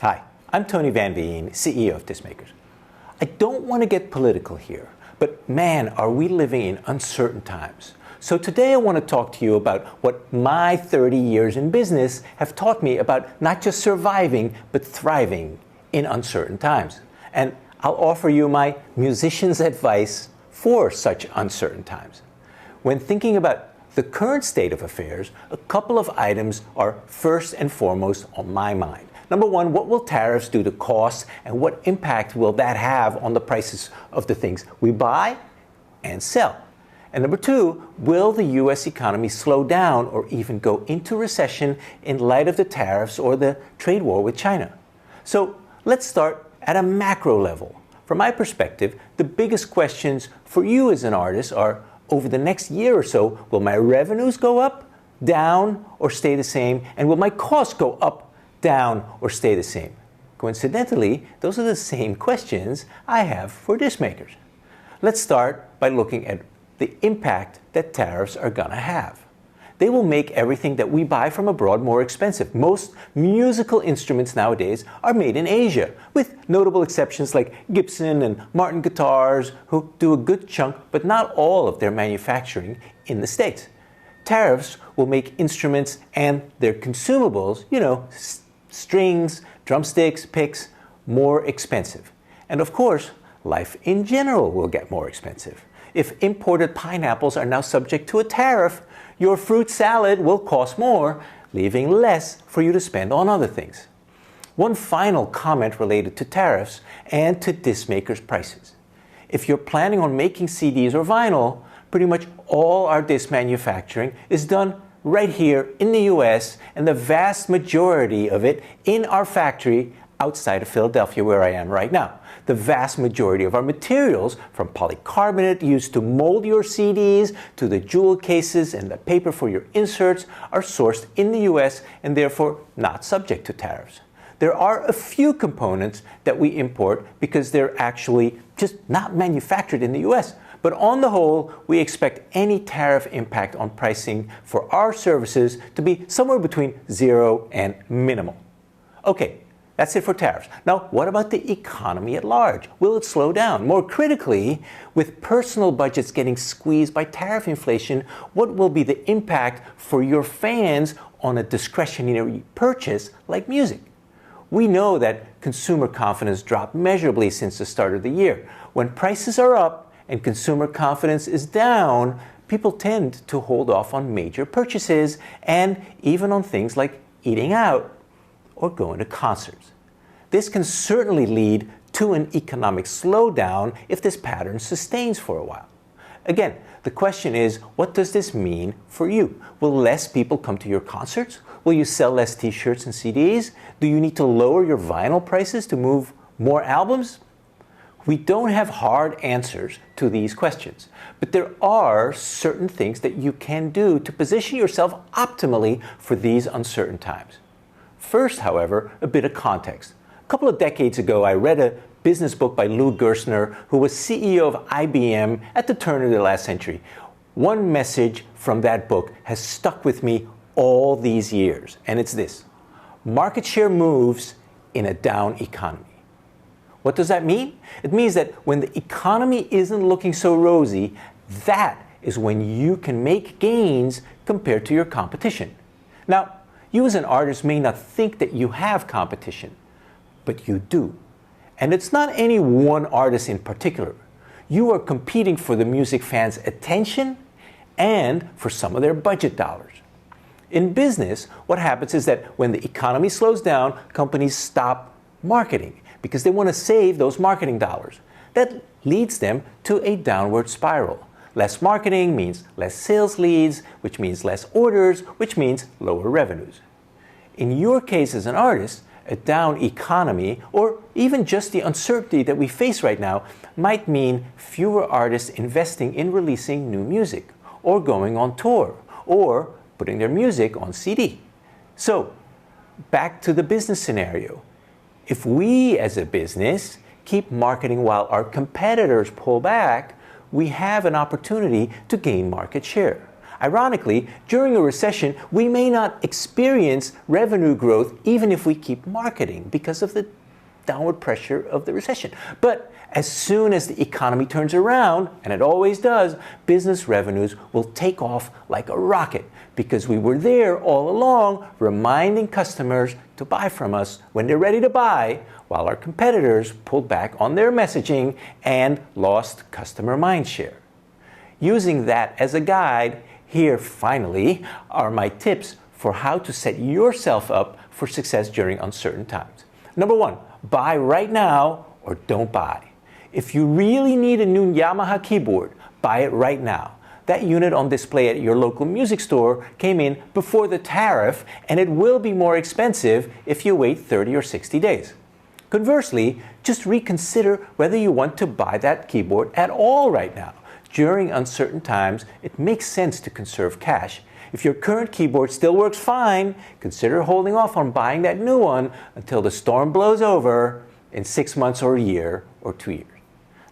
Hi, I'm Tony Van Veen, CEO of Dismakers. I don't want to get political here, but man, are we living in uncertain times. So today I want to talk to you about what my 30 years in business have taught me about not just surviving, but thriving in uncertain times. And I'll offer you my musician's advice for such uncertain times. When thinking about the current state of affairs, a couple of items are first and foremost on my mind. Number one, what will tariffs do to costs, and what impact will that have on the prices of the things we buy and sell? And number two, will the U.S. economy slow down or even go into recession in light of the tariffs or the trade war with China? So let's start at a macro level. From my perspective, the biggest questions for you as an artist are, over the next year or so, will my revenues go up, down, or stay the same? And will my costs go up, down, or stay the same? Coincidentally, those are the same questions I have for Dismakers. Let's start by looking at the impact that tariffs are going to have. They will make everything that we buy from abroad more expensive. Most musical instruments nowadays are made in Asia, with notable exceptions like Gibson and Martin guitars, who do a good chunk, but not all of their manufacturing in the States. Tariffs will make instruments and their consumables, strings, drumsticks, picks, more expensive. And of course, life in general will get more expensive. If imported pineapples are now subject to a tariff, your fruit salad will cost more, leaving less for you to spend on other things. One final comment related to tariffs and to Dismakers' prices. If you're planning on making CDs or vinyl, pretty much all our disc manufacturing is done right here in the US, and the vast majority of it in our factory outside of Philadelphia, where I am right now. The vast majority of our materials, from polycarbonate used to mold your CDs to the jewel cases and the paper for your inserts, are sourced in the US and therefore not subject to tariffs. There are a few components that we import because they're actually just not manufactured in the US. But on the whole, we expect any tariff impact on pricing for our services to be somewhere between 0 and minimal. Okay. That's it for tariffs. Now, what about the economy at large? Will it slow down? More critically, with personal budgets getting squeezed by tariff inflation, what will be the impact for your fans on a discretionary purchase like music? We know that consumer confidence dropped measurably since the start of the year. When prices are up and consumer confidence is down, people tend to hold off on major purchases and even on things like eating out or going to concerts. This can certainly lead to an economic slowdown if this pattern sustains for a while. Again, the question is, what does this mean for you? Will less people come to your concerts? Will you sell less t-shirts and CDs? Do you need to lower your vinyl prices to move more albums? We don't have hard answers to these questions, but there are certain things that you can do to position yourself optimally for these uncertain times. First, however, a bit of context. A couple of decades ago, I read a business book by Lou Gerstner, who was CEO of IBM at the turn of the last century. One message from that book has stuck with me all these years, and it's this: market share moves in a down economy. What does that mean? It means that when the economy isn't looking so rosy, that is when you can make gains compared to your competition. Now, you as an artist may not think that you have competition, but you do. And it's not any one artist in particular. You are competing for the music fans' attention and for some of their budget dollars. In business, what happens is that when the economy slows down, companies stop marketing because they want to save those marketing dollars. That leads them to a downward spiral. Less marketing means less sales leads, which means less orders, which means lower revenues. In your case as an artist, a down economy, or even just the uncertainty that we face right now, might mean fewer artists investing in releasing new music, or going on tour, or putting their music on CD. So, back to the business scenario. If we as a business keep marketing while our competitors pull back, we have an opportunity to gain market share. Ironically, during a recession, we may not experience revenue growth even if we keep marketing because of the downward pressure of the recession. But as soon as the economy turns around, and it always does, business revenues will take off like a rocket because we were there all along reminding customers to buy from us when they're ready to buy, while our competitors pulled back on their messaging and lost customer mindshare. Using that as a guide, here finally are my tips for how to set yourself up for success during uncertain times. Number one, buy right now or don't buy. If you really need a new Yamaha keyboard, buy it right now. That unit on display at your local music store came in before the tariff, and it will be more expensive if you wait 30 or 60 days. Conversely, just reconsider whether you want to buy that keyboard at all right now. During uncertain times, it makes sense to conserve cash. If your current keyboard still works fine, consider holding off on buying that new one until the storm blows over in 6 months or a year or 2 years.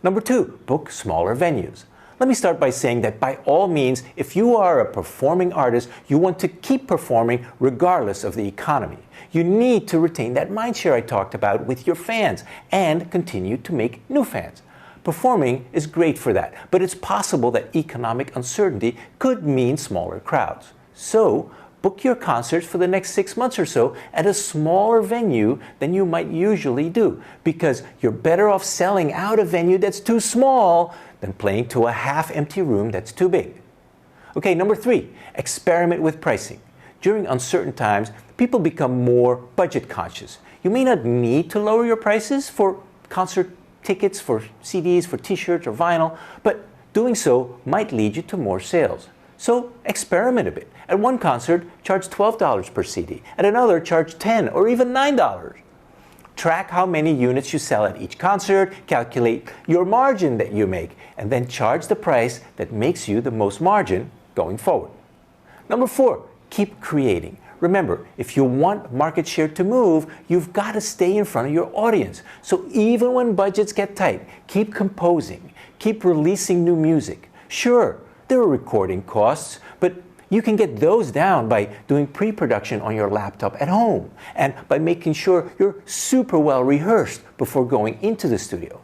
Number two, book smaller venues. Let me start by saying that by all means, if you are a performing artist, you want to keep performing regardless of the economy. You need to retain that mindshare I talked about with your fans and continue to make new fans. Performing is great for that, but it's possible that economic uncertainty could mean smaller crowds. So, book your concerts for the next 6 months or so at a smaller venue than you might usually do, because you're better off selling out a venue that's too small than playing to a half-empty room that's too big. Okay, number three, experiment with pricing. During uncertain times, people become more budget conscious. You may not need to lower your prices for concert tickets, for CDs, for t-shirts or vinyl, but doing so might lead you to more sales. So experiment a bit. At one concert, charge $12 per CD. At another, charge $10 or even $9. Track how many units you sell at each concert, calculate your margin that you make, and then charge the price that makes you the most margin going forward. Number four, keep creating. Remember, if you want market share to move, you've got to stay in front of your audience. So even when budgets get tight, keep composing, keep releasing new music. Sure, there are recording costs, but you can get those down by doing pre-production on your laptop at home and by making sure you're super well rehearsed before going into the studio.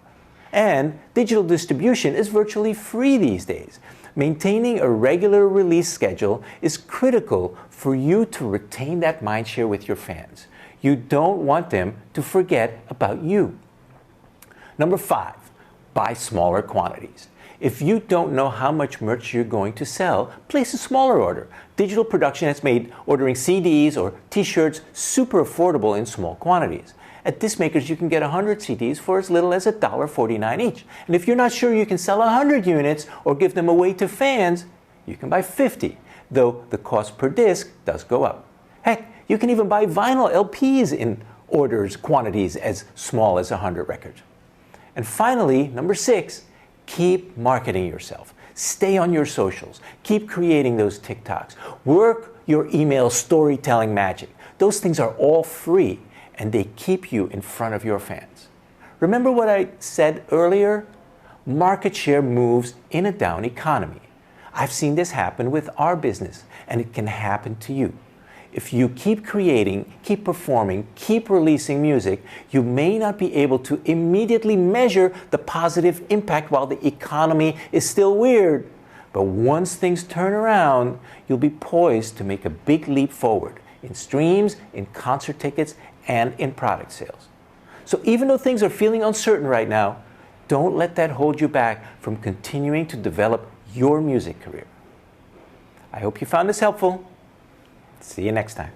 And digital distribution is virtually free these days. Maintaining a regular release schedule is critical for you to retain that mindshare with your fans. You don't want them to forget about you. Number five, buy smaller quantities. If you don't know how much merch you're going to sell, place a smaller order. Digital production has made ordering CDs or t-shirts super affordable in small quantities. At Discmakers, you can get 100 CDs for as little as $1.49 each. And if you're not sure you can sell 100 units or give them away to fans, you can buy 50, though the cost per disc does go up. Heck, you can even buy vinyl LPs in orders quantities as small as 100 records. And finally, number six, keep marketing yourself. Stay on your socials. Keep creating those TikToks. Work your email storytelling magic. Those things are all free, and they keep you in front of your fans. Remember what I said earlier? Market share moves in a down economy. I've seen this happen with our business, and it can happen to you. If you keep creating, keep performing, keep releasing music, you may not be able to immediately measure the positive impact while the economy is still weird. But once things turn around, you'll be poised to make a big leap forward in streams, in concert tickets, and in product sales. So even though things are feeling uncertain right now, don't let that hold you back from continuing to develop your music career. I hope you found this helpful. See you next time.